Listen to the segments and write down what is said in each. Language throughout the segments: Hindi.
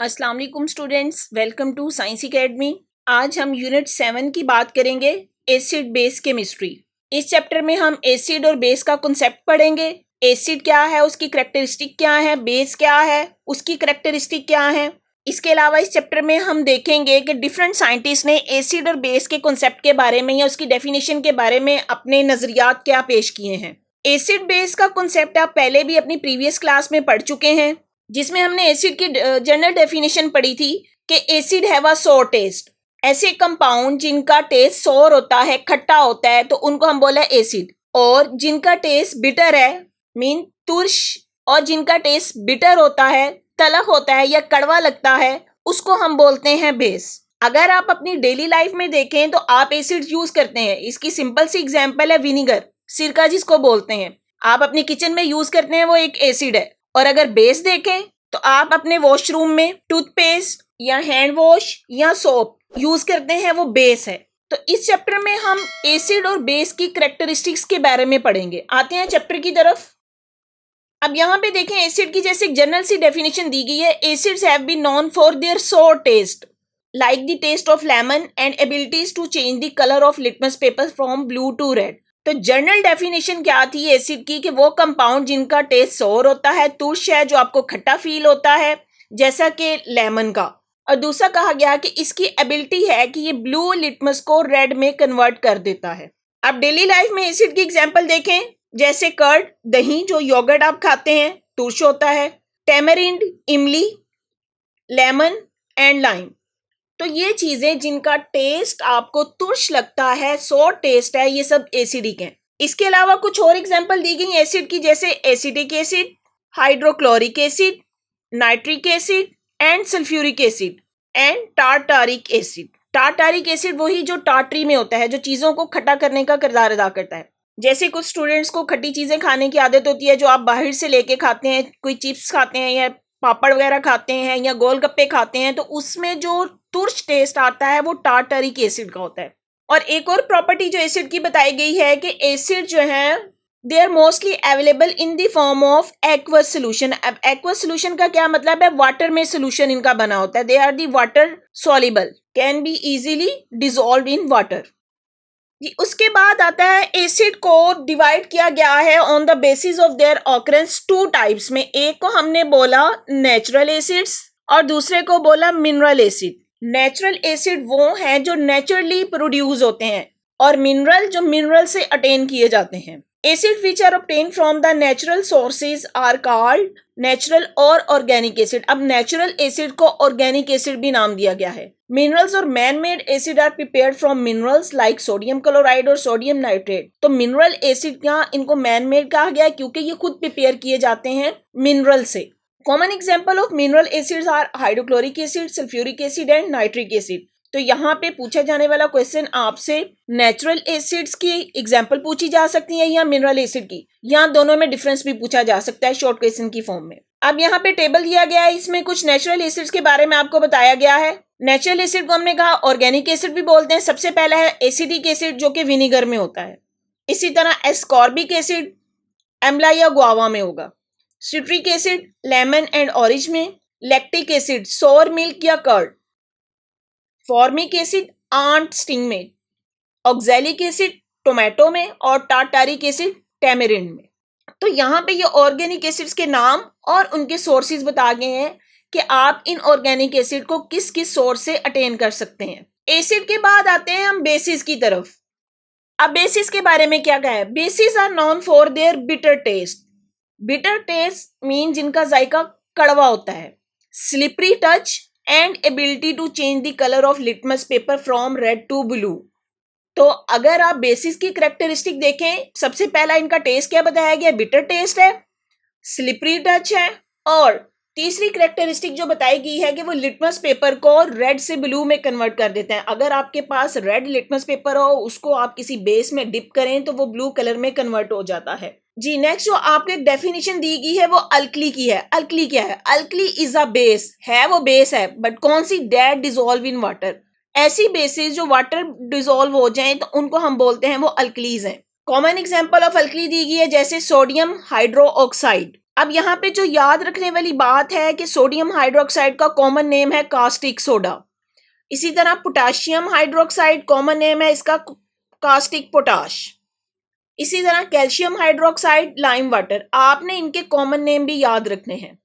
अस्सलाम वालेकुम students, welcome to science academy. आज हम यूनिट 7 की बात करेंगे, एसिड बेस केमिस्ट्री। इस चैप्टर में हम एसिड और बेस का कॉन्सेप्ट पढ़ेंगे। एसिड क्या है, उसकी करैक्टरिस्टिक क्या है, बेस क्या है, उसकी करैक्टरिस्टिक क्या है। इसके अलावा इस चैप्टर में हम देखेंगे कि डिफरेंट साइंटिस्ट ने एसिड और बेस के कॉन्सेप्ट के बारे में या उसकी डेफिनेशन के बारे में अपने नज़रियात क्या पेश किए हैं। एसिड बेस का कॉन्सेप्ट आप पहले भी अपनी प्रीवियस क्लास में पढ़ चुके हैं, जिसमें हमने एसिड की जनरल डेफिनेशन पढ़ी थी कि एसिड हैव अ सोर टेस्ट। ऐसे कंपाउंड जिनका टेस्ट सोर होता है, खट्टा होता है, तो उनको हम बोला एसिड। और जिनका टेस्ट बिटर है, मीन तुर्श, और जिनका टेस्ट बिटर होता है, तलख होता है या कड़वा लगता है, उसको हम बोलते हैं बेस। अगर आप अपनी डेली लाइफ में देखें तो आप एसिड यूज करते हैं। इसकी सिंपल सी एग्जांपल है विनीगर, सिरका जिसको बोलते हैं। आप अपनी किचन में यूज करते हैं, वो एक एसिड है। और अगर बेस देखें तो आप अपने वॉशरूम में टूथपेस्ट या हैंड वॉश या सोप यूज करते हैं, वो बेस है। तो इस चैप्टर में हम एसिड और बेस की करैक्टरिस्टिक्स के बारे में पढ़ेंगे। आते हैं चैप्टर की तरफ। अब यहाँ पे देखें, एसिड की जैसे जनरल सी डेफिनेशन दी गई है, acids have been known for their sour taste like the taste of lemon and abilities to change the colour of litmus paper from blue to red. तो जनरल डेफिनेशन क्या थी एसिड की कि वो कंपाउंड जिनका टेस्ट सोर होता है, तुर्श है, जो आपको खट्टा फील होता है जैसा कि लेमन का। और दूसरा कहा गया कि इसकी एबिलिटी है कि ये ब्लू लिटमस को रेड में कन्वर्ट कर देता है। अब डेली लाइफ में एसिड की एग्जांपल देखें, जैसे कर्ड, दही, जो योगर्ट आप खाते हैं, तुर्श होता है। टेमरिंड, इमली, लेमन एंड लाइम। तो ये चीजें जिनका टेस्ट आपको तुर्श लगता है, सोर टेस्ट है, ये सब एसिडिक हैं। इसके अलावा कुछ और एग्जांपल दी गई एसिड की, जैसे acetic acid, hydrochloric acid, nitric acid and sulphuric acid and tartaric acid. Tartaric acid वही जो टार्टरी में होता है, जो चीजों को खट्टा करने का किरदार अदा करता है। जैसे कुछ स्टूडेंट्स को खट्टी चीजें खाने की आदत होती है, जो आप बाहर से लेके खाते हैं, कोई चिप्स खाते हैं या पापड़ वगैरह खाते हैं या गोलगप्पे खाते हैं, तो उसमें जो तुर्श टेस्ट आता है वो टार्टरिक एसिड का होता है। और एक और प्रॉपर्टी जो एसिड की बताई गई है कि एसिड जो है they are mostly available in the form of aqueous solution. अब एक्वस सोल्यूशन का क्या मतलब है? वाटर में सोल्यूशन इनका बना होता है। They are the water soluble, can be easily dissolve in water. उसके बाद आता है एसिड को डिवाइड किया गया है on the basis of their occurrence two types में। एक को हमने बोला नेचुरल एसिड्स और दूसरे को बोला मिनरल एसिड। नेचुरल एसिड वो हैं जो नेचुरली प्रोड्यूस होते हैं, और मिनरल जो मिनरल से अटेन किए जाते हैं। Acid which are obtain from the natural sources are called natural और ऑर्गेनिक एसिड। अब नेचुरल एसिड को ऑर्गेनिक एसिड भी नाम दिया गया है। मिनरल्स और man made acid are prepared from minerals like sodium chloride और सोडियम नाइट्रेट। तो मिनरल एसिड क्या, इनको मैन मेड कहा गया क्योंकि ये खुद प्रिपेयर किए जाते हैं मिनरल से। Common example of mineral acids are hydrochloric acid, sulphuric acid and nitric acid. तो यहाँ पे पूछा जाने वाला क्वेश्चन आपसे नेचुरल एसिड्स की एग्जाम्पल पूछी जा सकती है या मिनरल एसिड की, या दोनों में डिफरेंस भी पूछा जा सकता है शॉर्ट क्वेश्चन की फॉर्म में। अब यहाँ पे टेबल दिया गया है, इसमें कुछ नेचुरल एसिड्स के बारे में आपको बताया गया है। नेचुरल एसिड को हमने कहा ऑर्गेनिक एसिड भी बोलते हैं। सबसे पहला है एसिडिक एसिड, जो कि विनीगर में होता है। इसी तरह एस्कॉर्बिक एसिड एमला या गुआवा में होगा। Citric acid lemon and orange में। लैक्टिक एसिड सोर मिल्क या curd. Formic acid ant sting में। ऑक्सैलिक एसिड टोमेटो में और टार्टारिक एसिड टेमरिंड में। तो यहाँ पे ये ऑर्गेनिक एसिड्स के नाम और उनके सोर्सेज बता गए हैं कि आप इन ऑर्गेनिक एसिड को किस किस सोर्स से अटेन कर सकते हैं। एसिड के बाद आते हैं हम बेसिस की तरफ। अब बेसिस के बारे में क्या कहा है? Bases are known for their bitter taste. Bitter taste mean जिनका जायका कड़वा होता है। Slippery touch and ability to change the colour of litmus paper from red to blue. तो अगर आप बेसिस की करैक्टरिस्टिक देखें, सबसे पहला इनका टेस्ट क्या बताया गया? बिटर टेस्ट है, स्लिपरी टच है, और तीसरी करैक्टरिस्टिक जो बताई गई है कि वो लिटमस पेपर को रेड से ब्लू में कन्वर्ट कर देते हैं। अगर आपके पास रेड लिटमस पेपर हो, उसको आप किसी बेस में डिप करें तो वो ब्लू कलर में कन्वर्ट हो जाता है। जी नेक्स्ट जो आपको एक डेफिनेशन दी गई है वो अल्कली की है। अल्कली क्या है? अल्कली इज अ बेस, है वो बेस है, बट कौन सी? That dissolve in water. ऐसी बेसिस जो वाटर डिसॉल्व हो जाएं तो उनको हम बोलते हैं वो अल्कलीज हैं। कॉमन एग्जांपल ऑफ अल्कली दी गई है, जैसे सोडियम हाइड्रो ऑक्साइड, अब यहाँ पे जो याद रखने वाली बात है कि सोडियम हाइड्रोक्साइड का कॉमन नेम है कास्टिक सोडा। इसी तरह पोटाशियम हाइड्रोक्साइड कॉमन नेम है इसका कास्टिक पोटाश। इसी तरह कैल्शियम हाइड्रोक्साइड लाइम वाटर, आपने इनके कॉमन नेम भी याद रखने हैं।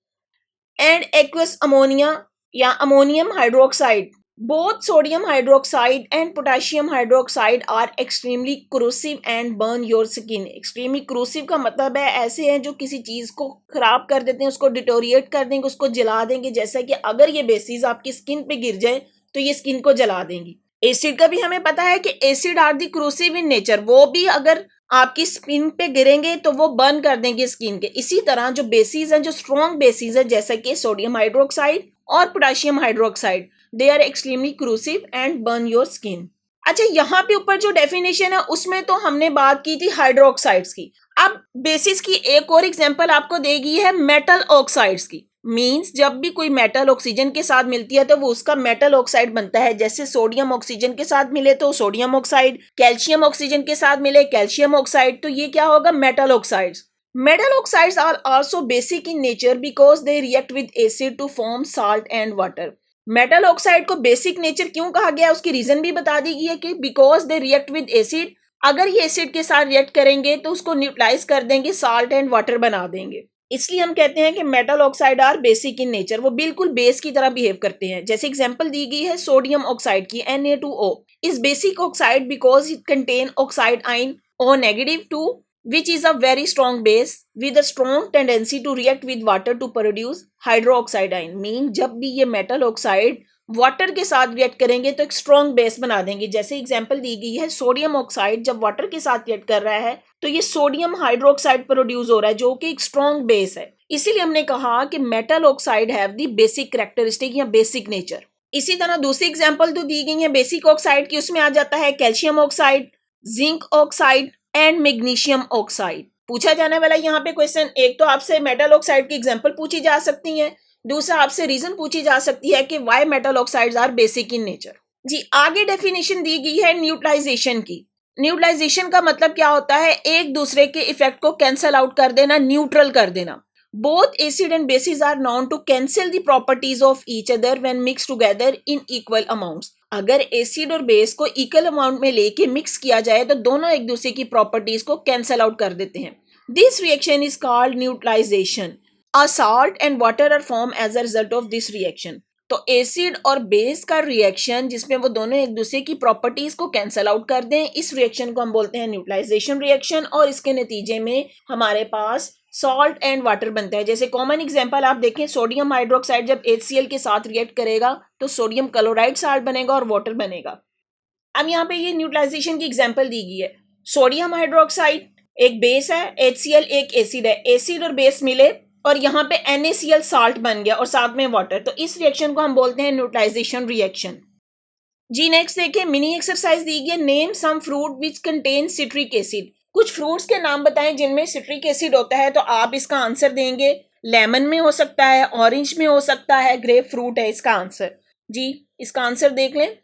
एंड एक्वस अमोनिया या ammonium hydroxide, both sodium hydroxide and potassium hydroxide are extremely corrosive and burn your skin. Extremely corrosive का मतलब है ऐसे हैं जो किसी चीज को खराब कर देते हैं, उसको डिटोरिएट कर देंगे, उसको जला देंगे। जैसा कि अगर ये बेसिस आपकी स्किन पे गिर जाए तो ये स्किन को जला देंगी। एसिड का भी हमें पता है कि acid are the corrosive in nature, वो भी अगर आपकी स्किन पे गिरेंगे तो वो बर्न कर देंगे स्किन के। इसी तरह जो बेसिस हैं, जो स्ट्रॉन्ग बेसिस है जैसा कि सोडियम हाइड्रोक्साइड और potassium hydroxide, they are extremely corrosive and burn your skin. अच्छा, यहाँ पे ऊपर जो डेफिनेशन है उसमें तो हमने बात की थी हाइड्रोक्साइड्स की। अब बेसिस की एक और एग्जांपल आपको देगी है मेटल ऑक्साइड्स की। मींस जब भी कोई मेटल ऑक्सीजन के साथ मिलती है तो वो उसका मेटल ऑक्साइड बनता है। जैसे सोडियम ऑक्सीजन के साथ मिले तो सोडियम ऑक्साइड, कैल्शियम ऑक्सीजन के साथ मिले कैल्शियम ऑक्साइड, तो ये क्या होगा, metal oxides. Metal oxides are also basic in nature because they react with acid to form salt and water. Metal oxide को बेसिक नेचर क्यों कहा गया, उसकी रीजन भी बता दी गई है कि because they react with acid, अगर ये एसिड के साथ रिएक्ट करेंगे तो उसको न्यूट्रलाइज कर देंगे, साल्ट एंड वाटर बना देंगे। इसलिए हम कहते हैं कि metal oxide are basic in nature, वो बिल्कुल बेस की तरह बिहेव करते हैं। जैसे एग्जांपल दी गई है सोडियम ऑक्साइड की, Na2O is basic oxide because it contain oxide आइन O-2 which is a very strong base with a strong tendency to react with water to produce hydroxide ion। Mean जब भी ये मेटल ऑक्साइड वाटर के साथ रिएक्ट करेंगे तो एक स्ट्रॉन्ग बेस बना देंगे। जैसे एग्जांपल दी गई है सोडियम ऑक्साइड जब वाटर के साथ रिएक्ट कर रहा है तो ये सोडियम हाइड्रोक्साइड प्रोड्यूस हो रहा है जो कि एक स्ट्रॉन्ग बेस है। इसीलिए हमने कहा कि metal oxide have the basic characteristic या बेसिक नेचर। इसी तरह दूसरी एग्जांपल तो दी गई है बेसिक ऑक्साइड की, उसमें आ जाता है calcium oxide, zinc oxide and magnesium oxide. पूछा जाने वाला यहाँ पे क्वेश्चन, एक तो आपसे मेटल ऑक्साइड की एग्जांपल पूछी जा सकती है, दूसरा आपसे रीजन पूछी जा सकती है कि why metal oxides are basic in nature. जी, आगे डेफिनेशन दी गई है न्यूट्रलाइजेशन की। न्यूट्रलाइजेशन का मतलब क्या होता है, एक दूसरे के इफेक्ट को कैंसल आउट कर देना, न्यूट्रल कर देना। Both acid and bases are known to cancel the properties of each other when mix together in equal amounts. अगर एसिड और बेस को इक्वल अमाउंट में लेके मिक्स किया जाए तो दोनों एक दूसरे की प्रॉपर्टीज को कैंसल आउट कर देते हैं। This reaction is called neutralisation. A salt and water are form as a result of this reaction. तो एसिड और बेस का रिएक्शन जिसमें वो दोनों एक दूसरे की प्रॉपर्टीज को कैंसल आउट कर दें, इस रिएक्शन को हम बोलते हैं न्यूट्रलाइजेशन रिएक्शन। और इसके नतीजे में हमारे पास सॉल्ट एंड वाटर बनता है। जैसे कॉमन एग्जांपल आप देखें, सोडियम हाइड्रोक्साइड जब HCl के साथ रिएक्ट करेगा तो सोडियम क्लोराइड साल्ट बनेगा और वाटर बनेगा। अब यहाँ पे ये न्यूट्रलाइजेशन की एग्जांपल दी गई है। सोडियम हाइड्रोक्साइड एक बेस है, HCl एक एसिड है, एसिड और बेस मिले और यहाँ पे NaCl साल्ट बन गया और साथ में वाटर, तो इस रिएक्शन को हम बोलते हैं न्यूट्रलाइजेशन रिएक्शन। जी नेक्स्ट देखिए, मिनी एक्सरसाइज दी गई है, name some fruit which contain citric acid. कुछ फ्रूट्स के नाम बताएं जिनमें सिट्रिक एसिड होता है, तो आप इसका आंसर देंगे। लेमन में हो सकता है, ऑरेंज में हो सकता है, ग्रेप फ्रूट है इसका आंसर। जी इसका आंसर देख लें,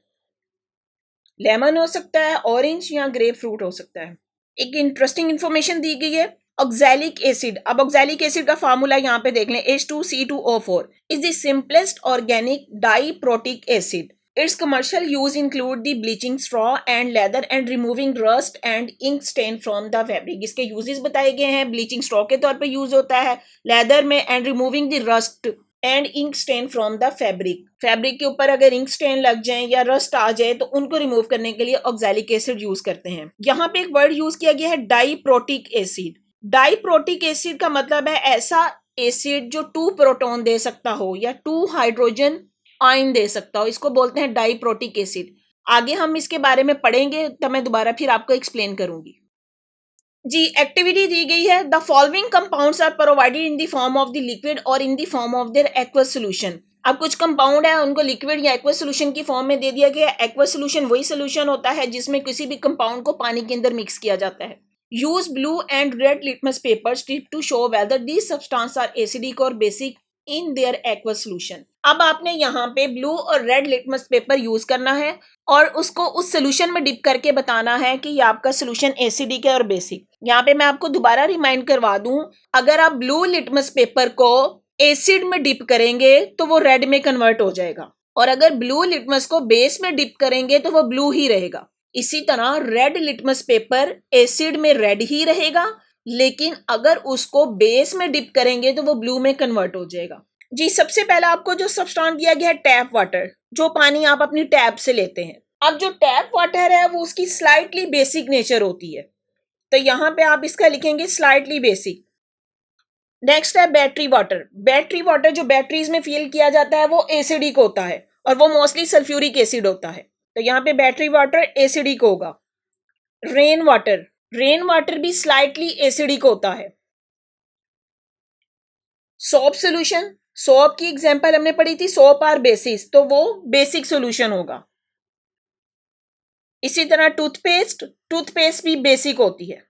लेमन हो सकता है, ऑरेंज या ग्रेप फ्रूट हो सकता है। एक इंटरेस्टिंग इंफॉर्मेशन दी गई है, ऑक्सैलिक एसिड। अब ऑक्सैलिक एसिड का फार्मूला यहाँ पे देख लें, H2C2O4 is the simplest organic diprotic acid. Its commercial use include the bleaching straw and leather and removing rust and ink stain from the fabric। इसके uses बताए गए हैं, bleaching straw के तौर पे यूज होता है, leather में and removing the rust and ink stain from the fabric। Fabric के ऊपर अगर इंक स्टेन लग जाए या रस्ट आ जाए तो उनको रिमूव करने के लिए ऑक्सैलिक एसिड यूज करते हैं। यहाँ पे एक वर्ड यूज किया गया है डाइप्रोटिक एसिड। डाइप्रोटिक एसिड का मतलब है ऐसा एसिड जो 2 प्रोटॉन दे सकता हो या 2 हाइड्रोजन आयन दे सकता हो, इसको बोलते हैं डाइप्रोटिक एसिड। आगे हम इसके बारे में पढ़ेंगे तब मैं दोबारा फिर आपको एक्सप्लेन करूंगी। जी एक्टिविटी दी गई है, the following compounds are provided in the form of the liquid और in the form of their aqueous solution. अब कुछ कंपाउंड है उनको लिक्विड या एक्वस सोल्यूशन की फॉर्म में दे दिया गया। एक्वस सोल्यूशन वही सोल्यूशन होता है जिसमें किसी भी कंपाउंड को पानी के अंदर मिक्स किया जाता है। Use blue and red litmus paper strip to show whether these substance are acidic और basic in their aqueous solution. अब आपने यहाँ पे ब्लू और रेड लिटमस पेपर यूज करना है और उसको उस सोल्यूशन में डिप करके बताना है कि ये आपका सोल्यूशन एसिडिक है और बेसिक। यहाँ पे मैं आपको दोबारा रिमाइंड करवा दूं, अगर आप ब्लू लिटमस पेपर को एसिड में डिप करेंगे तो वो रेड में कन्वर्ट हो जाएगा, और अगर ब्लू लिटमस को बेस में डिप करेंगे तो वो ब्लू ही रहेगा। इसी तरह रेड लिटमस पेपर एसिड में रेड ही रहेगा, लेकिन अगर उसको बेस में डिप करेंगे तो वो ब्लू में कन्वर्ट हो जाएगा। जी, सबसे पहला आपको जो सब्सटेंस दिया गया है टैप वाटर, जो पानी आप अपनी टैप से लेते हैं। अब जो टैप वाटर है वो उसकी स्लाइटली बेसिक नेचर होती है, तो यहाँ पे आप इसका लिखेंगे स्लाइटली बेसिक। नेक्स्ट है बैटरी वाटर। बैटरी वाटर जो बैटरीज में फिल किया जाता है वो एसिडिक होता है और वो मोस्टली सल्फ्यूरिक एसिड होता है, तो यहाँ पे बैटरी वाटर एसिडिक होगा। रेन वाटर, रेन वाटर भी स्लाइटली एसिडिक होता है। सोप सोल्यूशन, सोप की एग्जांपल हमने पढ़ी थी सोप आर बेसिस, तो वो बेसिक सोल्यूशन होगा। इसी तरह टूथपेस्ट, टूथपेस्ट भी बेसिक होती है।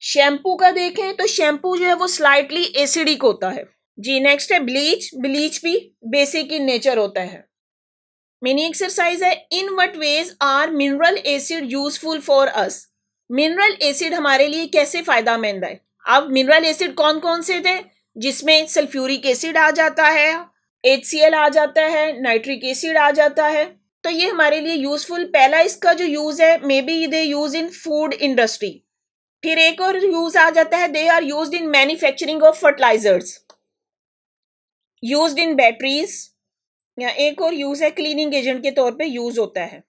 शैम्पू का देखें तो शैम्पू जो है वो स्लाइटली एसिडिक होता है। जी, नेक्स्ट है ब्लीच, ब्लीच भी बेसिक इन नेचर होता है। मिनी एक्सरसाइज है, in what ways are mineral acid useful for us. Mineral acid हमारे लिए कैसे फायदेमंद है। अब मिनरल एसिड कौन कौन से थे, जिसमें सल्फ्यूरिक एसिड आ जाता है, HCl आ जाता है, नाइट्रिक एसिड आ जाता है, तो ये हमारे लिए यूजफुल। पहला इसका जो यूज है, maybe they use in food industry. फिर एक और यूज आ जाता है, they are used in manufacturing of fertilisers, used in batteries, या एक और यूज है क्लीनिंग एजेंट के तौर पे यूज होता है,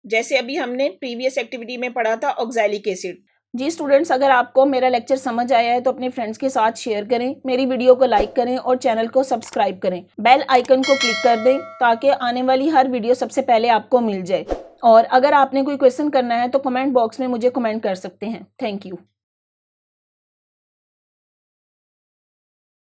जैसे अभी हमने प्रीवियस एक्टिविटी में पढ़ा था ऑक्सैलिक एसिड। जी स्टूडेंट्स, अगर आपको मेरा लेक्चर समझ आया है तो अपने फ्रेंड्स के साथ शेयर करें, मेरी वीडियो को लाइक करें और चैनल को सब्सक्राइब करें। बेल आइकन को क्लिक कर दें ताकि आने वाली हर वीडियो सबसे पहले आपको मिल जाए। और अगर आपने कोई क्वेश्चन करना है तो कमेंट बॉक्स में मुझे कमेंट कर सकते हैं। Thank you.